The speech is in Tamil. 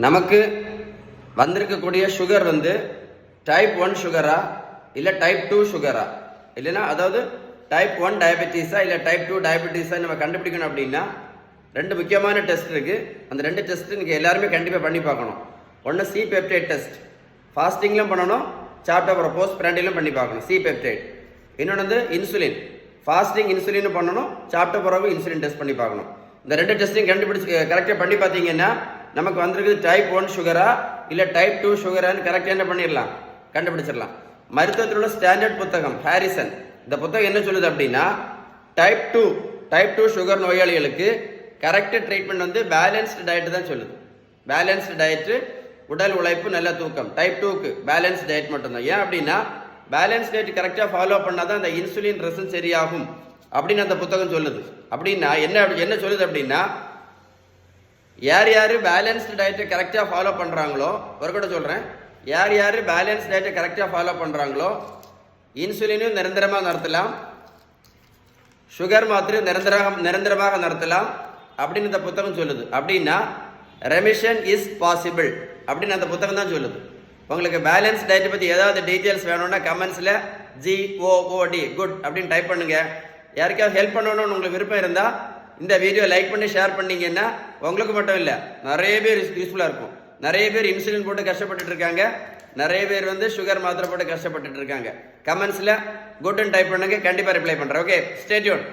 நமக்கு வந்திருக்கக்கூடிய சுகர் வந்து டைப் 1 சுகரா இல்லை டைப் 2 சுகரா இல்லைன்னா அதாவது டைப் 1 டயபெட்டிஸா இல்லை டைப் 2 டயபெட்டிஸா நம்ம கண்டுபிடிக்கணும் அப்படின்னா ரெண்டு முக்கியமான டெஸ்ட் இருக்குது. அந்த ரெண்டு டெஸ்ட் நீங்கள் எல்லாருமே கண்டிப்பாக பண்ணி பார்க்கணும். ஒன்று சி பெப்டைட் டெஸ்ட், ஃபாஸ்டிங்லாம் பண்ணணும், சாப்பிட்ட அப்புறம் போஸ்ட் பிராண்டிலும் பண்ணி பார்க்கணும் சி பெப்டைட். இன்னொன்று வந்து இன்சுலின், ஃபாஸ்டிங் இன்சுலின் பண்ணணும், சாப்பிட்ட பிறகு இன்சுலின் டெஸ்ட் பண்ணி பார்க்கணும். இந்த ரெண்டு டெஸ்ட்டையும் கண்டுபிடிச்சி கரெக்டாக பண்ணி பார்த்தீங்கன்னா நமக்கு வந்திருக்குது டைப் 1 சுகரா இல்லை டைப் 2 சுகரான்னு கரெக்டாக என்ன பண்ணிடலாம், கண்டுபிடிச்சிடலாம். மருத்துவத்தில் உள்ள ஸ்டாண்டர்ட் புத்தகம் ஹாரிசன், இந்த புத்தகம் என்ன சொல்லுது அப்படின்னா டைப் 2 சுகர் நோயாளிகளுக்கு கரெக்ட் ட்ரீட்மெண்ட் வந்து பேலன்ஸ்டு டயட் தான் சொல்லுது. பேலன்ஸ்டு டயட்டு, உடல் உழைப்பு, நல்ல தூக்கம். டைப் 2க்கு பேலன்ஸ் டயட் மட்டும்தான். ஏன் அப்படின்னா பேலன்ஸ் டயட் கரெக்டாக ஃபாலோ பண்ணால் தான் அந்த இன்சுலின் ரெசன் சரியாகும் அப்படின்னு அந்த புத்தகம் சொல்லுது. அப்படின்னா என்ன சொல்லுது அப்படின்னா யார் யார் பேலன்ஸ்டு டயட்டை கரெக்டாக ஃபாலோ பண்ணுறாங்களோ, ஒரு கூட சொல்கிறேன், யார் யார் பேலன்ஸ் டயட்டை கரெக்டாக ஃபாலோ பண்ணுறாங்களோ இன்சுலினும் நிரந்தரமாக நடத்தலாம், சுகர் மாத்திரை நிரந்தரமாக நடத்தலாம் அப்படின்னு இந்த புத்தகம் சொல்லுது. அப்படின்னா ரெமிஷன் இஸ் பாசிபிள் அப்படின்னு அந்த புத்தகம் தான் சொல்லுது. உங்களுக்கு பேலன்ஸ் டயட்டை பற்றி ஏதாவது டீட்டெயில்ஸ் வேணும்னா கமெண்ட்ஸில் GOOD குட் அப்படின்னு டைப் பண்ணுங்க. யாருக்காவது ஹெல்ப் பண்ணணும்னு உங்களுக்கு விருப்பம் இருந்தால் இந்த வீடியோ லைக் பண்ணி ஷேர் பண்ணீங்கன்னா உங்களுக்கு மட்டும் இல்லை நிறைய பேர் யூஸ்ஃபுல்லாக இருக்கும். நிறைய பேர் இன்சுலின் போட்டு கஷ்டப்பட்டுட்டு இருக்காங்க, நிறைய பேர் வந்து சுகர் மாத்திரை போட்டு கஷ்டப்பட்டுட்டு இருக்காங்க. கமெண்ட்ஸில் குட்னு டைப் பண்ணுங்க, கண்டிப்பாக ரிப்ளை பண்ணுறேன். Okay, stay tune.